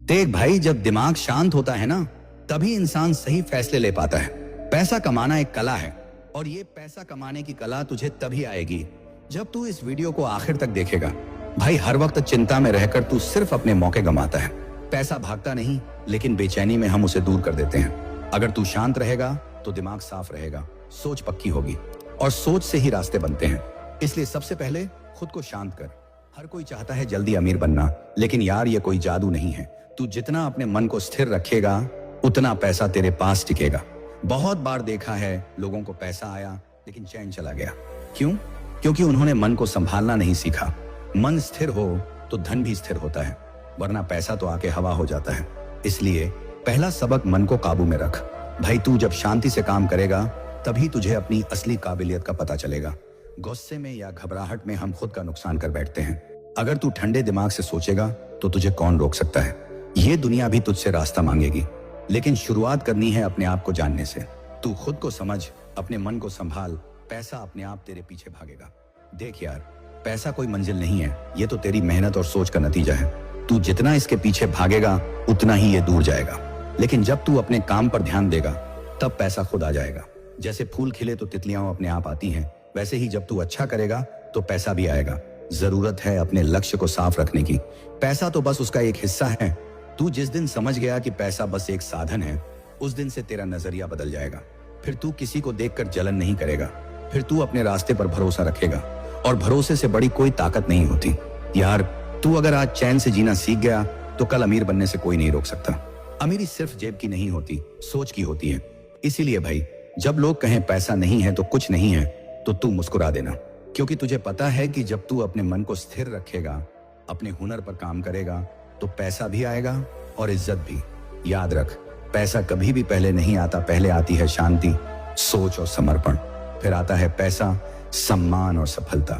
देख भाई, जब दिमाग शांत होता है ना, तभी इंसान सही फैसले ले पाता है। पैसा कमाना एक कला है और ये पैसा कमाने की कला तुझे तभी आएगी जब तू इस वीडियो को आखिर तक देखेगा। भाई, हर वक्त चिंता में रहकर तू सिर्फ अपने मौके गंवाता है। पैसा भागता नहीं, लेकिन बेचैनी में हम उसे दूर कर देते हैं। अगर तू शांत रहेगा तो दिमाग साफ रहेगा, सोच पक्की होगी और सोच से ही रास्ते बनते हैं। इसलिए सबसे पहले खुद को शांत कर। हर कोई चाहता है जल्दी अमीर बनना, लेकिन यार ये कोई जादू नहीं है। तू जितना अपने मन को स्थिर रखेगा उतना पैसा तेरे पास टिकेगा। बहुत बार देखा है लोगों को पैसा आया लेकिन चैन चला गया। क्यों? क्योंकि उन्होंने मन को संभालना नहीं सीखा। मन स्थिर हो तो धन भी स्थिर होता है, वरना पैसा तो आके हवा हो जाता है। इसलिए पहला सबक मन को काबू में रख। भाई, तू जब शांति से काम करेगा तभी तुझे अपनी असली काबिलियत का पता चलेगा। गुस्से में या घबराहट में हम खुद का नुकसान कर बैठते हैं। अगर तू ठंडे दिमाग से सोचेगा तो तुझे कौन रोक सकता है। ये दुनिया भी तुझसे रास्ता मांगेगी, लेकिन शुरुआत करनी है अपने आप को जानने से। तू खुद को समझ, अपने मन को संभाल, पैसा अपने आप तेरे पीछे भागेगा। देख यार, पैसा कोई मंजिल नहीं है, ये तो तेरी मेहनत और सोच का नतीजा है। तू जितना इसके पीछे भागेगा उतना ही ये दूर जाएगा। लेकिन जब तू अपने काम पर ध्यान देगा तब पैसा खुद आ जाएगा। जैसे फूल खिले तो तितलियां अपने आप आती हैं, वैसे ही जब तू अच्छा करेगा तो पैसा भी आएगा। जरूरत है अपने लक्ष्य को साफ रखने की। पैसा तो बस उसका एक हिस्सा है। तू जिस दिन समझ गया कि पैसा बस एक साधन है, उस दिन से तेरा नजरिया बदल जाएगा। फिर तू किसी को देखकर जलन नहीं करेगा। फिर तू अपने रास्ते पर भरोसा रखेगा, और भरोसे से बड़ी कोई ताकत नहीं होती। यार, तू अगर आज चैन से जीना सीख गया तो कल अमीर बनने से कोई नहीं रोक सकता। अमीरी सिर्फ जेब की नहीं होती, सोच की होती है। इसीलिए भाई, जब लोग कहें पैसा नहीं है तो कुछ नहीं है, तो तू मुस्कुरा देना, क्योंकि तुझे पता है कि जब तू अपने मन को स्थिर रखेगा, अपने हुनर पर काम करेगा, तो पैसा भी आएगा और इज्जत भी। याद रख, पैसा कभी भी पहले नहीं आता। पहले आती है शांति, सोच और समर्पण। फिर आता है पैसा, सम्मान और सफलता।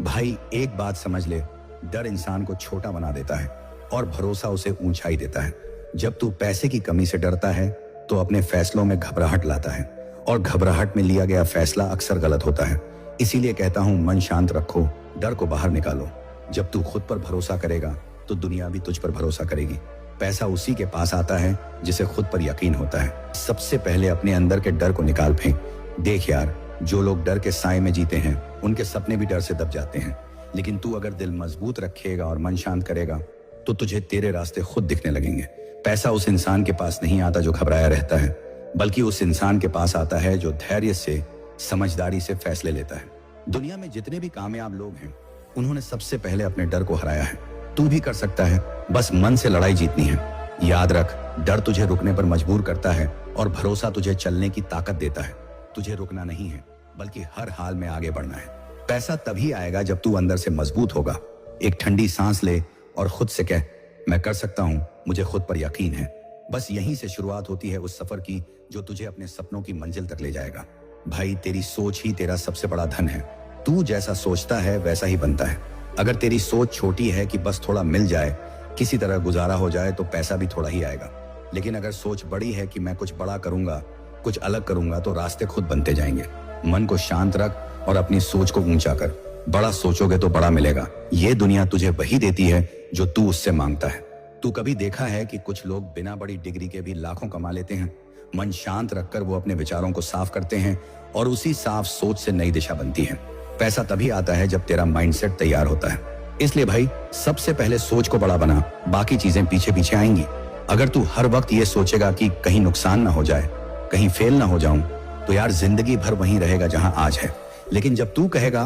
भाई, एक बात समझ ले, डर इंसान को छोटा बना देता है और भरोसा उसे ऊंचाई देता है। जब तू पैसे की कमी से डरता है तो अपने फैसलों में घबराहट लाता है, और घबराहट में लिया गया फैसला अक्सर गलत होता है। इसीलिए कहता हूं, मन शांत रखो, डर को बाहर निकालो। जब तू खुद पर भरोसा करेगा तो दुनिया भी तुझ पर भरोसा करेगी। पैसा उसी के पास आता है जिसे खुद पर यकीन होता है। सबसे पहले अपने अंदर के डर को निकाल फेंक। देख यार, जो लोग डर के साए में जीते हैं उनके सपने भी डर से दब जाते हैं। लेकिन तू अगर दिल मजबूत रखेगा और मन शांत करेगा तो तुझे तेरे रास्ते खुद दिखने लगेंगे। पैसा उस इंसान के पास नहीं आता जो घबराया रहता है, बल्कि उस इंसान के पास आता है जो धैर्य से, समझदारी से फैसले लेता है। दुनिया में जितने भी कामयाब लोग हैं, उन्होंने सबसे पहले अपने डर को हराया है। तू भी कर सकता है, बस मन से लड़ाई जीतनी है। याद रख, डर तुझे रुकने पर मजबूर करता है और भरोसा तुझे चलने की ताकत देता है। तुझे रुकना नहीं है, बल्कि हर हाल में आगे बढ़ना है। पैसा तभी आएगा जब तू अंदर से मजबूत होगा। एक ठंडी सांस ले और खुद से कह, मैं कर सकता हूँ, मुझे खुद पर यकीन है। बस यहीं से शुरुआत होती है उस सफर की जो तुझे अपने सपनों की मंजिल तक ले जाएगा। भाई, तेरी सोच ही तेरा सबसे बड़ा धन है। तू जैसा सोचता है वैसा ही बनता है। अगर तेरी सोच छोटी है कि बस थोड़ा मिल जाए, किसी तरह गुजारा हो जाए, तो पैसा भी थोड़ा ही आएगा। लेकिन अगर सोच बड़ी है कि मैं कुछ बड़ा करूंगा, कुछ अलग करूंगा, तो रास्ते खुद बनते जाएंगे। मन को शांत रख और अपनी सोच को ऊंचा कर। बड़ा सोचोगे तो बड़ा मिलेगा। ये दुनिया तुझे वही देती है जो तू उससे मांगता है। तू कभी देखा है कि कुछ लोग बिना बड़ी डिग्री के भी लाखों कमा लेते हैं? मन शांत रखकर वो अपने विचारों को साफ करते हैं और उसी साफ सोच से नई दिशा बनती है। पैसा तभी आता है जब तेरा माइंडसेट तैयार होता है। इसलिए भाई, सबसे पहले सोच को बड़ा बना, बाकी चीजें पीछे पीछे आएंगी। अगर तू हर वक्त ये सोचेगा कि कहीं नुकसान ना हो जाए, कहीं फेल ना हो जाऊं, तो यार जिंदगी भर वहीं रहेगा जहां आज है। लेकिन जब तू कहेगा,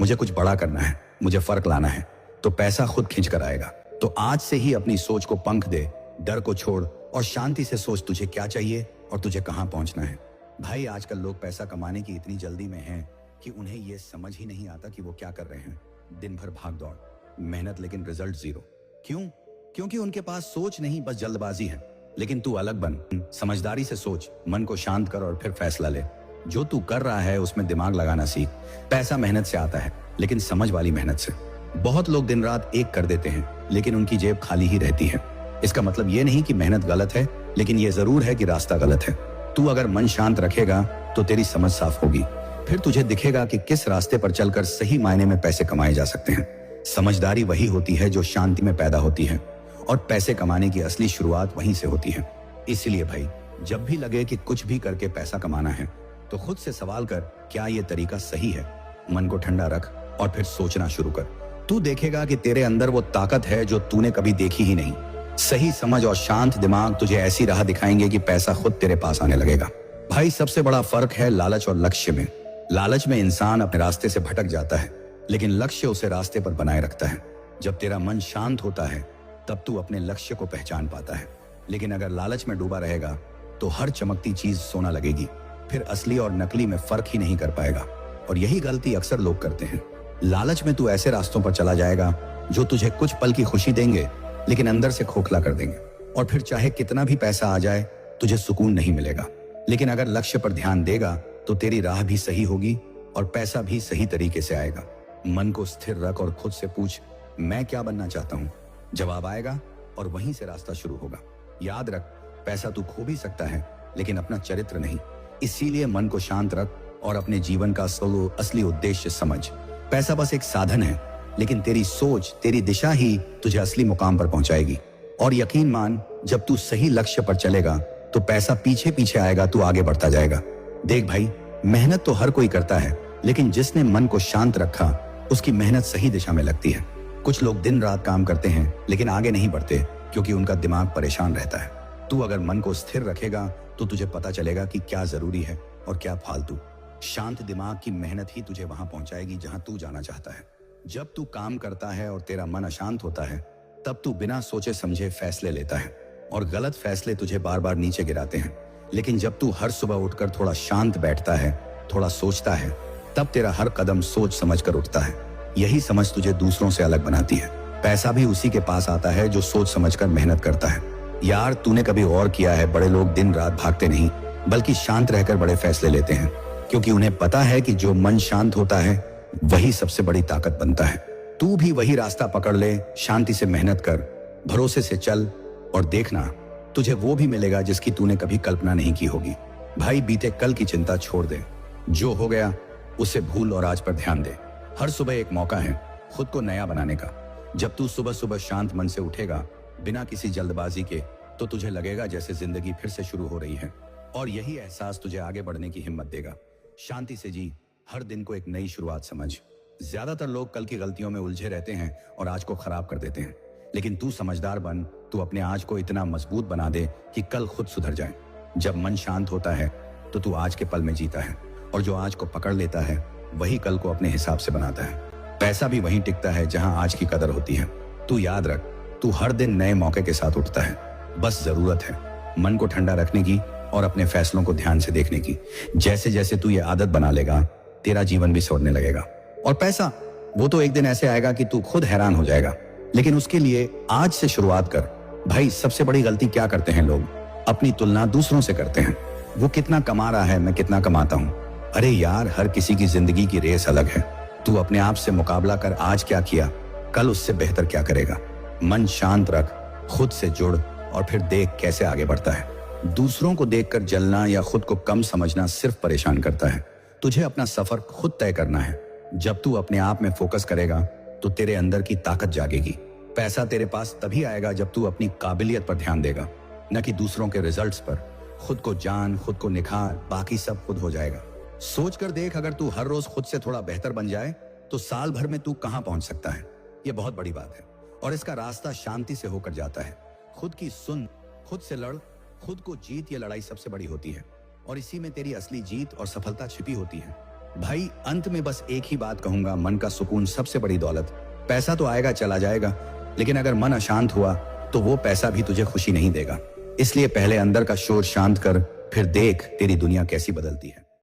मुझे कुछ बड़ा करना है, मुझे फर्क लाना है, तो पैसा खुद खींच कर आएगा। तो आज से ही अपनी सोच को पंख दे, डर को छोड़ और शांति से सोच तुझे क्या चाहिए और तुझे कहां पहुंचना है। भाई, आजकल लोग पैसा कमाने की इतनी जल्दी में हैं कि उन्हें यह समझ ही नहीं आता कि वो क्या कर रहे हैं। दिन भर भाग दौड़, मेहनत, लेकिन रिजल्ट जीरो। क्यों? क्योंकि उनके पास सोच नहीं, बस जल्दबाजी है। लेकिन तू अलग बन, समझदारी से सोच, मन को शांत कर और फिर फैसला ले। जो तू कर रहा है उसमें दिमाग लगाना सीख। पैसा मेहनत से आता है, लेकिन समझ वाली मेहनत से। बहुत लोग दिन रात एक कर देते हैं, लेकिन उनकी जेब खाली ही रहती है। इसका मतलब ये नहीं कि मेहनत गलत है, लेकिन ये जरूर है कि रास्ता गलत है। तू अगर मन शांत रखेगा तो तेरी समझ साफ होगी। फिर तुझे दिखेगा कि किस रास्ते पर चलकर सही मायने में पैसे कमाए जा सकते हैं। समझदारी वही होती है जो शांति में पैदा होती है, और पैसे कमाने की असली शुरुआत वहीं से होती है। इसीलिए भाई, जब भी लगे कि कुछ भी करके पैसा कमाना है तो खुद से सवाल कर, क्या ये तरीका सही है? मन को ठंडा रख और फिर सोचना शुरू कर। तू देखेगा कि तेरे अंदर वो ताकत है जो तूने कभी देखी ही नहीं। सही समझ और शांत दिमाग तुझे ऐसी राह दिखाएंगे कि पैसा खुद तेरे पास आने लगेगा। भाई, सबसे बड़ा फर्क है लालच और लक्ष्य में। लालच में इंसान अपने रास्ते से भटक जाता है, लेकिन लक्ष्य उसे रास्ते पर बनाए रखता है। जब तेरा मन शांत होता है तब तू अपने लक्ष्य को पहचान पाता है। लेकिन अगर लालच में डूबा रहेगा तो हर चमकती चीज सोना लगेगी, फिर असली और नकली में फर्क ही नहीं कर पाएगा। और यही गलती अक्सर लोग करते हैं। लालच में तू ऐसे रास्तों पर चला जाएगा जो तुझे कुछ पल की खुशी देंगे लेकिन अंदर से खोखला कर देंगे, और फिर चाहे कितना भी पैसा आ जाए तुझे सुकून नहीं मिलेगा। लेकिन अगर लक्ष्य पर ध्यान देगा तो तेरी राह भी सही होगी और पैसा भी सही तरीके से आएगा। मन को स्थिर रख और खुद से पूछ, मैं क्या बनना चाहता हूँ? जवाब आएगा और वहीं से रास्ता शुरू होगा। याद रख, पैसा तू खो भी सकता है लेकिन अपना चरित्र नहीं। इसीलिए मन को शांत रख और अपने जीवन का असली उद्देश्य समझ। पैसा बस एक साधन है, लेकिन तेरी सोच, तेरी दिशा ही तुझे असली मुकाम पर पहुंचाएगी। और यकीन मान, जब तू सही लक्ष्य पर चलेगा तो पैसा पीछे पीछे आएगा, तू आगे बढ़ता जाएगा। देख भाई, मेहनत तो हर कोई करता है, लेकिन जिसने मन को शांत रखा उसकी मेहनत सही दिशा में लगती है। कुछ लोग दिन रात काम करते हैं लेकिन आगे नहीं बढ़ते क्योंकि उनका दिमाग परेशान रहता है। तू अगर मन को स्थिर रखेगा तो तुझे पता चलेगा कि क्या जरूरी है और क्या फालतू। शांत दिमाग की मेहनत ही तुझे वहां पहुंचाएगी जहां तू जाना चाहता है। जब तू काम करता है और तेरा मन अशांत होता है तब तू बिना सोचे समझे फैसले लेता है, और गलत फैसले तुझे बार बार नीचे गिराते हैं। लेकिन जब तू हर सुबह उठकर थोड़ा शांत बैठता है, थोड़ा सोचता है, तब तेरा हर कदम सोच समझ कर उठता है। यही समझ तुझे दूसरों से अलग बनाती है। पैसा भी उसी के पास आता है जो सोच समझकर मेहनत करता है। यार, तूने कभी गौर किया है, बड़े लोग दिन रात भागते नहीं बल्कि शांत रहकर बड़े फैसले लेते हैं, क्योंकि उन्हें पता है कि जो मन शांत होता है वही सबसे बड़ी ताकत बनता है। तू भी वही रास्ता पकड़ ले, शांति से मेहनत कर, भरोसे से चल, और देखना तुझे वो भी मिलेगा जिसकी तूने कभी कल्पना नहीं की होगी। भाई, बीते कल की चिंता छोड़ दे, जो हो गया उसे भूल और आज पर ध्यान दे। हर सुबह एक मौका है खुद को नया बनाने का। जब तू सुबह सुबह शांत मन से उठेगा, बिना किसी जल्दबाजी के, तो तुझे लगेगा जैसे जिंदगी फिर से शुरू हो रही है, और यही एहसास तुझे आगे बढ़ने की हिम्मत देगा। शांति से जी, हर दिन को एक नई शुरुआत समझ। ज्यादातर लोग कल की गलतियों में उलझे रहते हैं और आज को खराब कर देते हैं, लेकिन तू समझदार बन, तू अपने आज को इतना मजबूत बना दे कि कल खुद सुधर जाए। जब मन शांत होता है तो तू आज के पल में जीता है, और जो आज को पकड़ लेता है वही कल को अपने हिसाब से बनाता है। पैसा भी वहीं टिकता है जहां आज की कदर होती है। तू याद रख, तू हर दिन नए मौके के साथ उठता है। बस जरूरत है मन को ठंडा रखने की और अपने फैसलों को ध्यान से देखने की। जैसे जैसे तू ये आदत बना लेगा, तेरा जीवन भी सवरने लगेगा। और पैसा, वो तो एक दिन ऐसे आएगा कि तू खुद हैरान हो जाएगा, लेकिन उसके लिए आज से शुरुआत कर। भाई, सबसे बड़ी गलती क्या करते हैं लोग? अपनी तुलना दूसरों से करते हैं। वो कितना कमा रहा है, मैं कितना कमाता हूँ। अरे यार, हर किसी की जिंदगी की रेस अलग है। तू अपने आप से मुकाबला कर, आज क्या किया, कल उससे बेहतर क्या करेगा। मन शांत रख, खुद से जुड़, और फिर देख कैसे आगे बढ़ता है। दूसरों को देखकर जलना या खुद को कम समझना सिर्फ परेशान करता है। तुझे अपना सफर खुद तय करना है। जब तू अपने आप में फोकस करेगा तो तेरे अंदर की ताकत जागेगी। पैसा तेरे पास तभी आएगा जब तू अपनी काबिलियत पर ध्यान देगा, न कि दूसरों के रिजल्ट्स पर। खुद को जान, खुद को निखार, बाकी सब खुद हो जाएगा। सोच कर देख, अगर तू हर रोज खुद से थोड़ा बेहतर बन जाए तो साल भर में तू कहां पहुंच सकता है। यह बहुत बड़ी बात है, और इसका रास्ता शांति से होकर जाता है। खुद की सुन, खुद से लड़, खुद को जीत। ये लड़ाई सबसे बड़ी होती है, और इसी में तेरी असली जीत और सफलता छिपी होती है। भाई, अंत में बस एक ही बात कहूंगा, मन का सुकून सबसे बड़ी दौलत। पैसा तो आएगा चला जाएगा, लेकिन अगर मन अशांत हुआ तो वो पैसा भी तुझे खुशी नहीं देगा। इसलिए पहले अंदर का शोर शांत कर, फिर देख तेरी दुनिया कैसी बदलती है।